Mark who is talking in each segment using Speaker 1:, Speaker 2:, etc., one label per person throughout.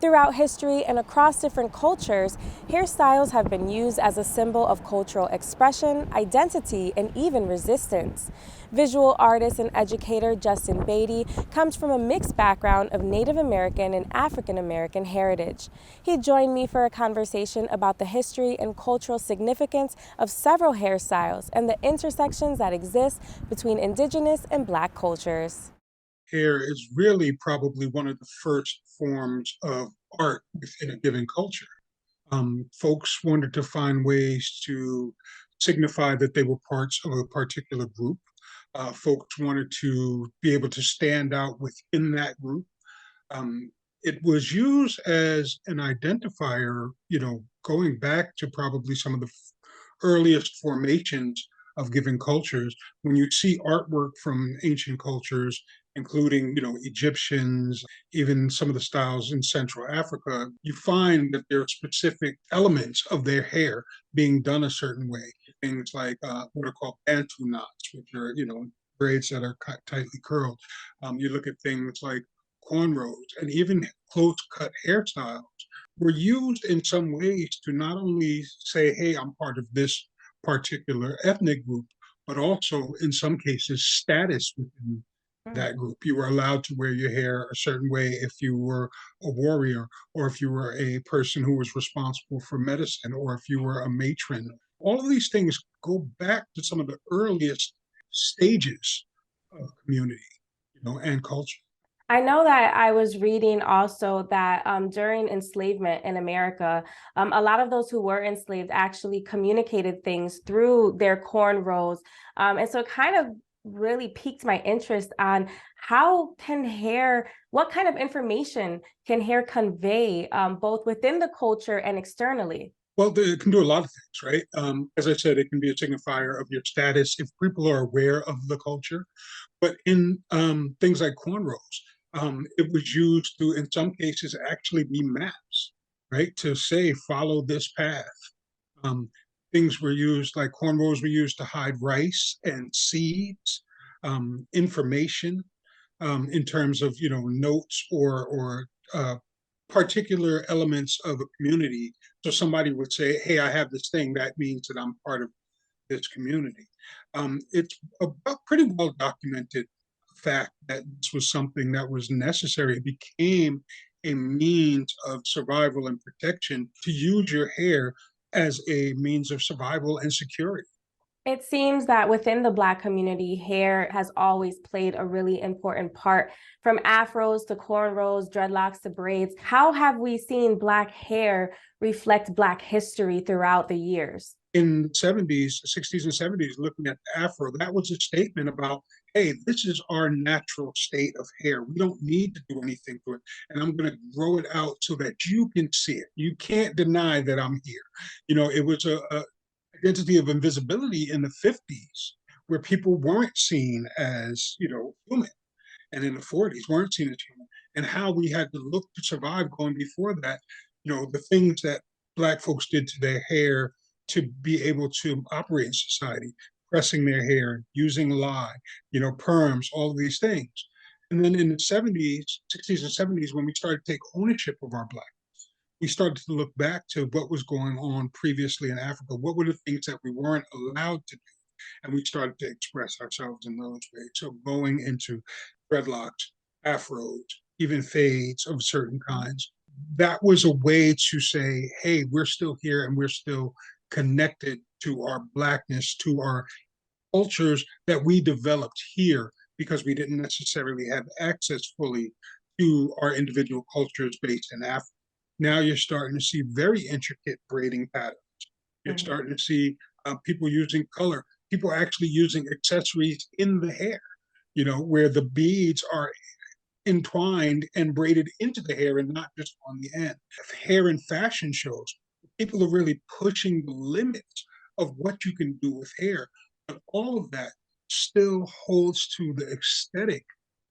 Speaker 1: Throughout history and across different cultures, hairstyles have been used as a symbol of cultural expression, identity, and even resistance. Visual artist and educator Justin Beatty comes from a mixed background of Native American and African American heritage. He joined me for a conversation about the history and cultural significance of several hairstyles and the intersections that exist between Indigenous and Black cultures.
Speaker 2: Hair is really probably one of the first forms of art within a given culture. Folks wanted to find ways to signify that they were parts of a particular group. Folks wanted to be able to stand out within that group. It was used as an identifier, going back to probably some of the earliest formations of given cultures. When you see artwork from ancient cultures, including, Egyptians, even some of the styles in Central Africa, you find that there are specific elements of their hair being done a certain way. Things like what are called bantu knots, which are, braids that are tightly curled. You look at things like cornrows and even close cut hairstyles were used in some ways to not only say, hey, I'm part of this particular ethnic group, but also in some cases status within that group. You were allowed to wear your hair a certain way if you were a warrior, or if you were a person who was responsible for medicine, or if you were a matron. All of these things go back to some of the earliest stages of community, and culture.
Speaker 1: I know that I was reading also that during enslavement in America, a lot of those who were enslaved actually communicated things through their cornrows. And so it kind of really piqued my interest on what kind of information can hair convey both within the culture and externally?
Speaker 2: Well, it can do a lot of things, right? As I said, it can be a signifier of your status if people are aware of the culture. But in things like cornrows, it was used to, in some cases, actually be maps, right? To say, follow this path. Um, Things were used, like cornrows were used to hide rice and seeds, information in terms of, notes or particular elements of a community. So somebody would say, hey, I have this thing, that means that I'm part of this community. It's a pretty well documented fact that this was something that was necessary. It became a means of survival and protection to use your hair as a means of survival and security.
Speaker 1: It seems that within the Black community, hair has always played a really important part, from afros to cornrows, dreadlocks to braids. How have we seen Black hair reflect Black history throughout the years?
Speaker 2: In the 70s, 60s, and 70s, looking at the Afro, that was a statement about, hey, this is our natural state of hair. We don't need to do anything to it. And I'm going to grow it out so that you can see it. You can't deny that I'm here. It was a identity of invisibility in the 50s where people weren't seen as, human. And in the 40s weren't seen as human. And how we had to look to survive going before that, the things that Black folks did to their hair to be able to operate in society, pressing their hair, using lye, perms, all of these things. And then in the 70s, 60s, and 70s, when we started to take ownership of our Black, we started to look back to what was going on previously in Africa. What were the things that we weren't allowed to do? And we started to express ourselves in those ways. So going into dreadlocks, afros, even fades of certain kinds, that was a way to say, hey, we're still here and we're still connected to our Blackness, to our cultures that we developed here because we didn't necessarily have access fully to our individual cultures based in Africa. Now you're starting to see very intricate braiding patterns. You're starting to see people using color, people actually using accessories in the hair, where the beads are entwined and braided into the hair and not just on the end. Hair and fashion shows, people are really pushing the limits of what you can do with hair. But all of that still holds to the aesthetic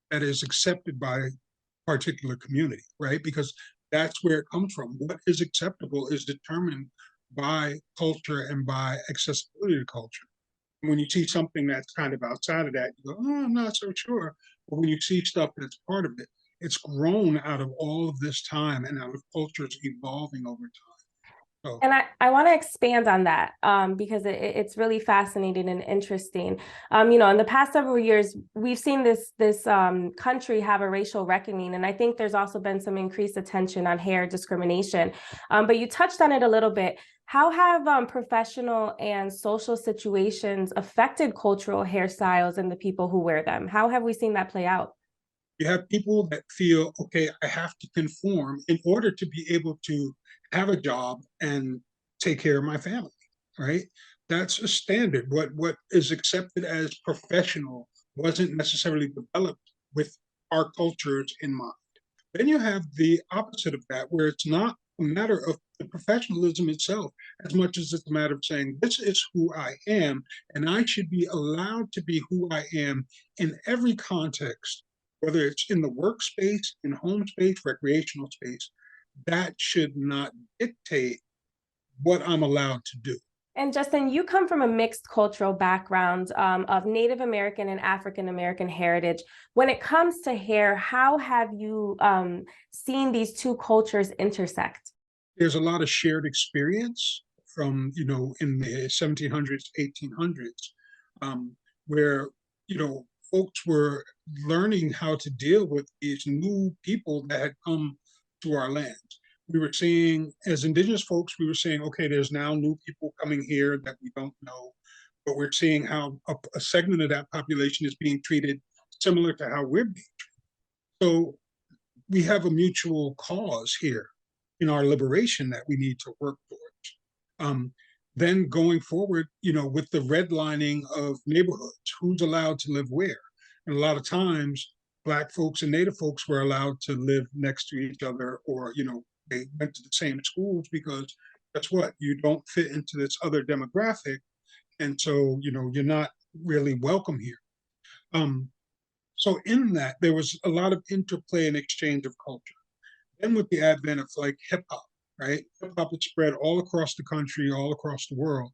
Speaker 2: that is accepted by a particular community, right? Because that's where it comes from. What is acceptable is determined by culture and by accessibility to culture. When you see something that's kind of outside of that, you go, oh, I'm not so sure. But when you see stuff that's part of it, It's grown out of all of this time and out of cultures evolving over time. So
Speaker 1: And I want to expand on that because it's really fascinating and interesting. In the past several years, we've seen this country have a racial reckoning, and I think there's also been some increased attention on hair discrimination. But you touched on it a little bit. How have professional and social situations affected cultural hairstyles and the people who wear them? How have we seen that play out?
Speaker 2: you have people that feel, okay, I have to conform in order to be able to have a job and take care of my family, right? That's a standard. What is accepted as professional wasn't necessarily developed with our cultures in mind. Then you have the opposite of that, where it's not a matter of the professionalism itself as much as it's a matter of saying, this is who I am, and I should be allowed to be who I am in every context, whether it's in the workspace, in home space, recreational space. That should not dictate what I'm allowed to do.
Speaker 1: And Justin, you come from a mixed cultural background of Native American and African American heritage. When it comes to hair, how have you seen these two cultures intersect?
Speaker 2: There's a lot of shared experience from, in the 1700s, 1800s, where, folks were learning how to deal with these new people that had come to our land. We were seeing, as indigenous folks, we were saying, okay, there's now new people coming here that we don't know, but we're seeing how a segment of that population is being treated similar to how we're being treated. So we have a mutual cause here in our liberation that we need to work towards. Then going forward, with the redlining of neighborhoods, who's allowed to live where? And a lot of times, Black folks and Native folks were allowed to live next to each other, or, they went to the same schools because guess what? You don't fit into this other demographic. And so, you're not really welcome here. So in that, there was a lot of interplay and exchange of culture. Then with the advent of like hip hop, right? Hip hop is spread all across the country, all across the world.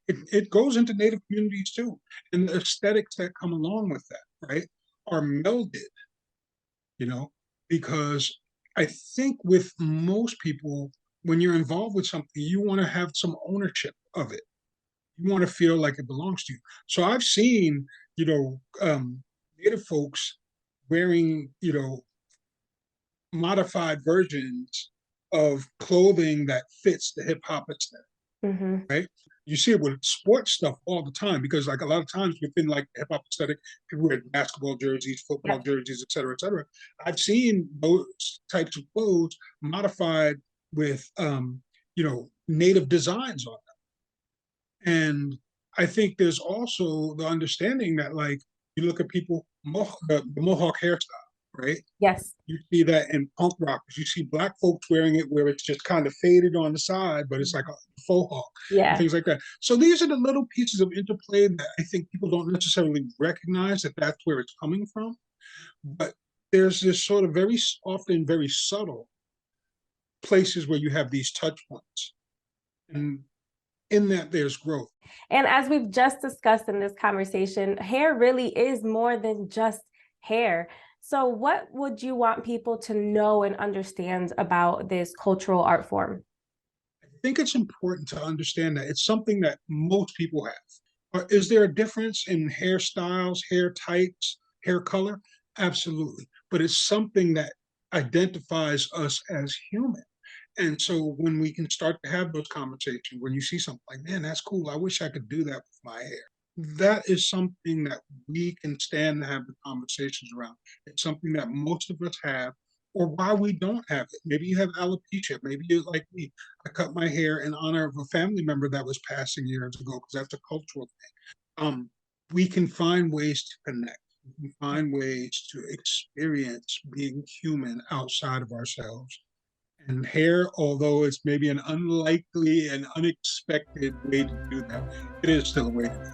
Speaker 2: It goes into Native communities too. And the aesthetics that come along with that, right, are melded, you know, because I think with most people, when you're involved with something, you want to have some ownership of it. You want to feel like it belongs to you. So I've seen, Native folks wearing, modified versions of clothing that fits the hip hop aesthetic,
Speaker 1: Mm-hmm.
Speaker 2: right? You see it with sports stuff all the time because, like, a lot of times within like hip hop aesthetic, people wear basketball jerseys, football jerseys, et cetera, et cetera. I've seen those types of clothes modified with, native designs on them. And I think there's also the understanding that, like, you look at people, the Mohawk hairstyle, right?
Speaker 1: Yes.
Speaker 2: You see that in punk rockers. You see Black folks wearing it where it's just kind of faded on the side, but it's like a faux hawk and
Speaker 1: Yeah.
Speaker 2: things like that. So these are the little pieces of interplay that I think people don't necessarily recognize that that's where it's coming from. But there's this sort of very often very subtle places where you have these touch points. And in that, there's growth.
Speaker 1: And as we've just discussed in this conversation, hair really is more than just hair. So what would you want people to know and understand about this cultural art form?
Speaker 2: I think it's important to understand that it's something that most people have. Is there a difference in hairstyles, hair types, hair color? Absolutely. But it's something that identifies us as human. And so when we can start to have those conversations, when you see something like, man, that's cool. I wish I could do that with my hair. That is something that we can stand to have the conversations around. It's something that most of us have, or why we don't have it. Maybe you have alopecia. Maybe you're like me. I cut my hair in honor of a family member that was passing years ago because that's a cultural thing. We can find ways to connect. We can find ways to experience being human outside of ourselves. And hair, although it's maybe an unlikely and unexpected way to do that, it is still a way to do it.